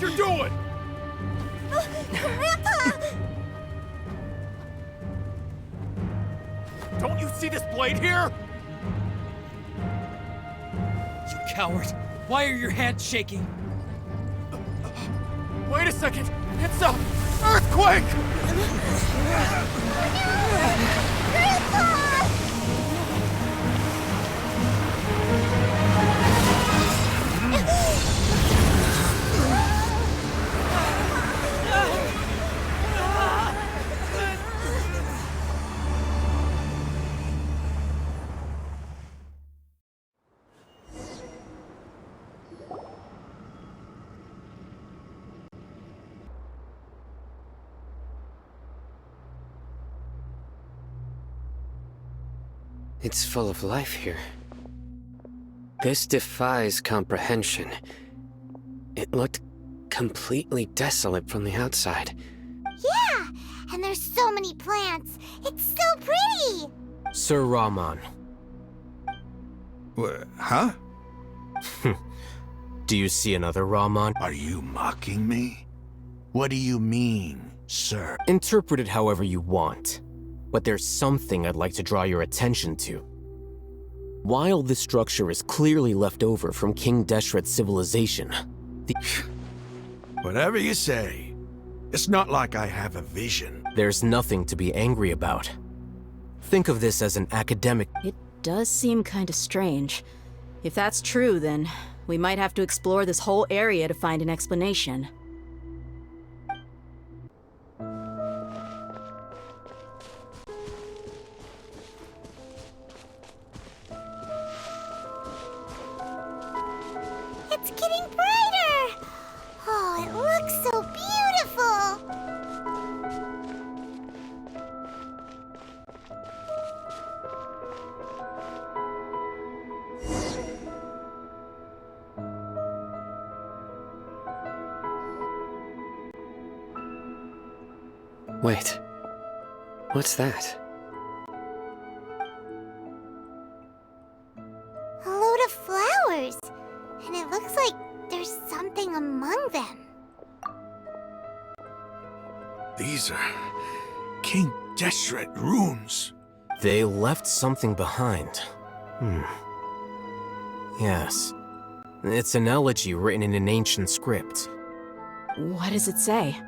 you're doing? Grandpa! Don't you see this blade here? You coward! Why are your hands shaking? Wait a second! It's a earthquake! Grandpa! It's full of life here. This defies comprehension. It looked completely desolate from the outside. Yeah! And there's so many plants. It's so pretty! Sir Rahman. Huh? Do you see another Rahman? Are you mocking me? What do you mean, sir? Interpret it however you want. But there's something I'd like to draw your attention to. While this structure is clearly left over from King Deshret's civilization, Whatever you say. It's not like I have a vision. there's nothing to be angry about. Think of this as an academic. It does seem kind of strange. If that's true, then we might have to explore this whole area to find an explanation. It's getting brighter! Oh, it looks so beautiful! Wait. What's that? A load of flowers. And it looks like there's something among them. These are King Deshret runes. They left something behind. Yes. It's an elegy written in an ancient script. What does it say?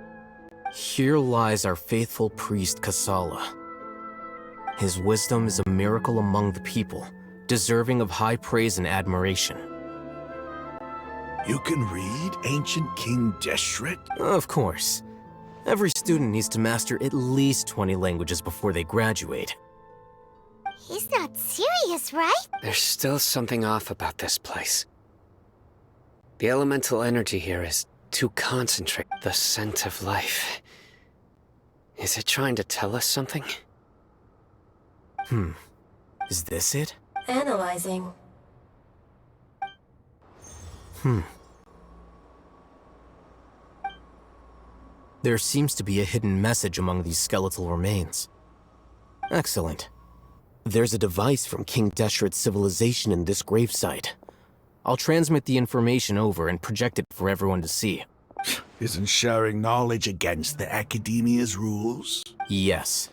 Here lies our faithful priest Kasala. His wisdom is a miracle among the people, deserving of high praise and admiration. You can read ancient King Deshret? Of course. Every student needs to master at least 20 languages before they graduate. He's not serious, right? There's still something off about this place. The elemental energy here is too concentrated. The scent of life. Is it trying to tell us something? Is this it? Analyzing. There seems to be a hidden message among these skeletal remains. Excellent. There's a device from King Deshret's civilization in this gravesite. I'll transmit the information over and project it for everyone to see. Isn't sharing knowledge against the Academia's rules? Yes.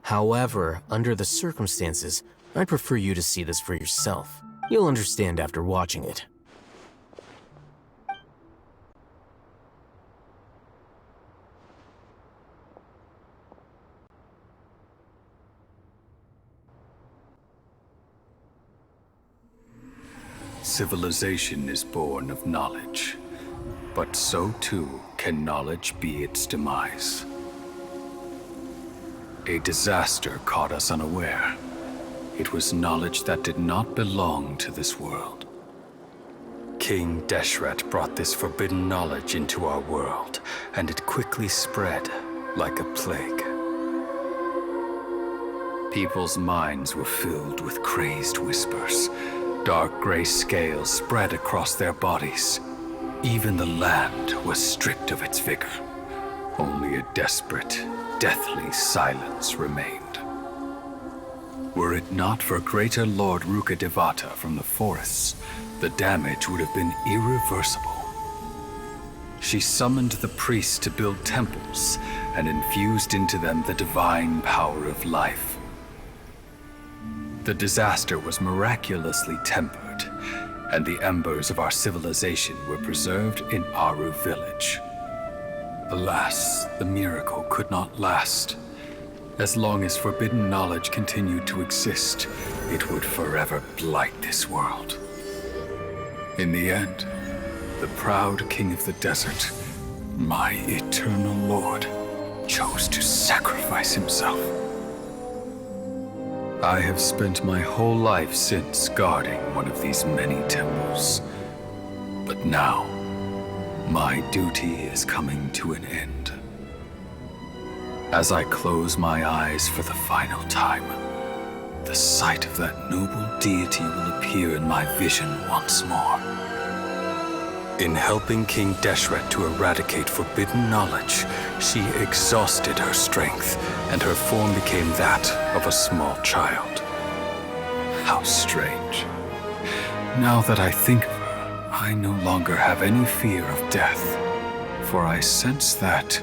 However, under the circumstances, I'd prefer you to see this for yourself. You'll understand after watching it. Civilization is born of knowledge, but so too can knowledge be its demise. A disaster caught us unaware. It was knowledge that did not belong to this world. King Deshret brought this forbidden knowledge into our world, and it quickly spread like a plague. People's minds were filled with crazed whispers. Dark gray scales spread across their bodies. Even the land was stripped of its vigor. Only a desperate, deathly silence remained. Were it not for greater Lord Rukkhadevata from the forests, the damage would have been irreversible. She summoned the priests to build temples and infused into them the divine power of life. The disaster was miraculously tempered, and the embers of our civilization were preserved in Aru village. Alas, the miracle could not last. As long as forbidden knowledge continued to exist, it would forever blight this world. In the end, the proud king of the desert, my eternal lord, chose to sacrifice himself. I have spent my whole life since guarding one of these many temples. But now, my duty is coming to an end. As I close my eyes for the final time, the sight of that noble deity will appear in my vision once more. In helping King Deshret to eradicate forbidden knowledge, she exhausted her strength, and her form became that of a small child. How strange. Now that I think of her, I no longer have any fear of death, for I sense that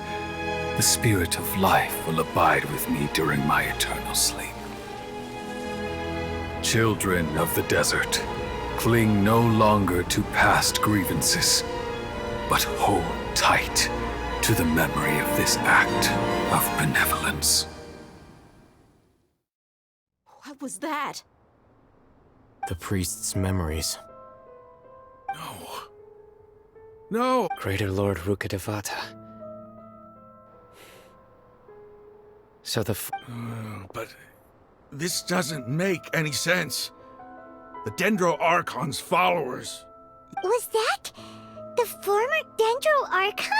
the spirit of life will abide with me during my eternal sleep. Children of the desert, cling no longer to past grievances, but hold tight to the memory of this act of benevolence. What was that? The priest's memories. No! Greater Lord Rukkhadevata. So But this doesn't make any sense. The Dendro Archon's followers. Was that the former Dendro Archon?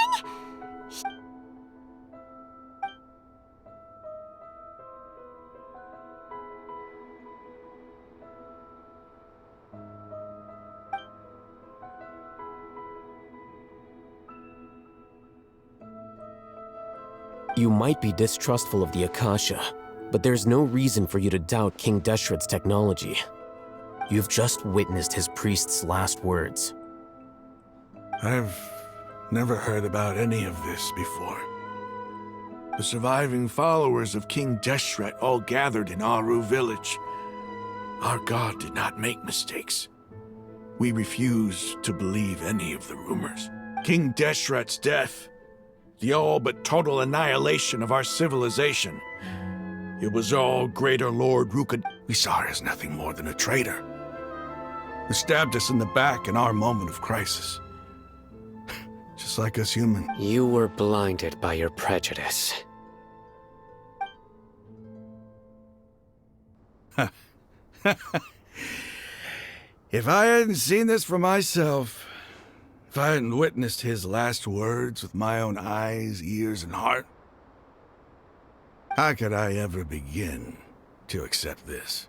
You might be distrustful of the Akasha, but there's no reason for you to doubt King Deshret's technology. You've just witnessed his priest's last words. I've never heard about any of this before. The surviving followers of King Deshret all gathered in Aru village. Our god did not make mistakes. We refuse to believe any of the rumors. King Deshret's death, the all but total annihilation of our civilization. It was all Greater Lord Rukad. We saw her as nothing more than a traitor, who stabbed us in the back in our moment of crisis. Just like us human. you were blinded by your prejudice. If I hadn't seen this for myself, if I hadn't witnessed his last words with my own eyes, ears, and heart, how could I ever begin to accept this?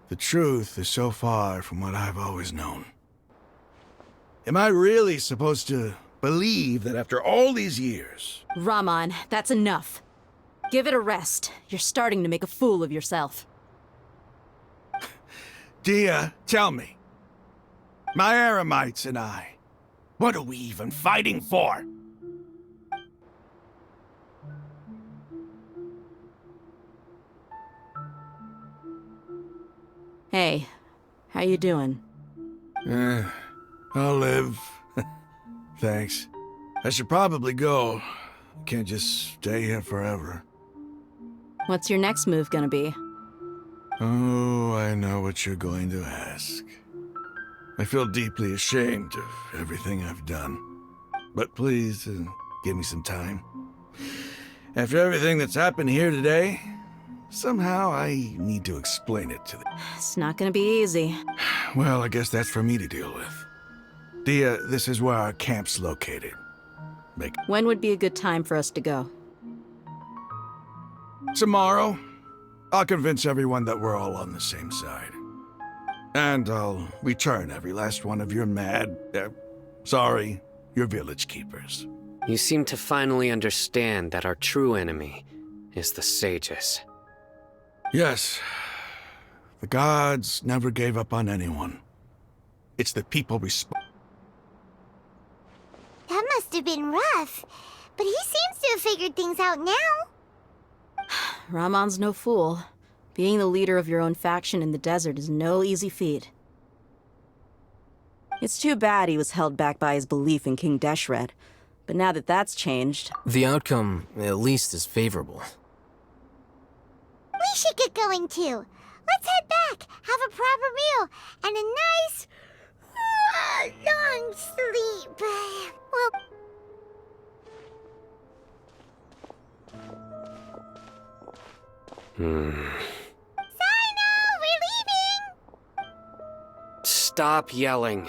The truth is so far from what I've always known. Am I really supposed to believe that after all these years... Raman, that's enough. Give it a rest. You're starting to make a fool of yourself. Dia, tell me. My Eremites and I, what are we even fighting for? Hey, how you doing? I'll live. Thanks. I should probably go. Can't just stay here forever. What's your next move gonna be? Oh, I know what you're going to ask. I feel deeply ashamed of everything I've done. But please, give me some time. After everything that's happened here today, somehow I need to explain it to them. It's not gonna be easy. Well, I guess that's for me to deal with. Dia, this is where our camp's located. When would be a good time for us to go? Tomorrow, I'll convince everyone that we're all on the same side. And I'll return every last one of your your village keepers. You seem to finally understand that our true enemy is the sages. Yes, the gods never gave up on anyone. It's the people That have been rough, but he seems to have figured things out now. Ramon's no fool. Being the leader of your own faction in the desert is no easy feat. It's too bad he was held back by his belief in King Deshret, but now that that's changed... The outcome, at least, is favorable. We should get going too. Let's head back, have a proper meal, and a nice, long sleep. Well... Sino, we're leaving! Stop yelling.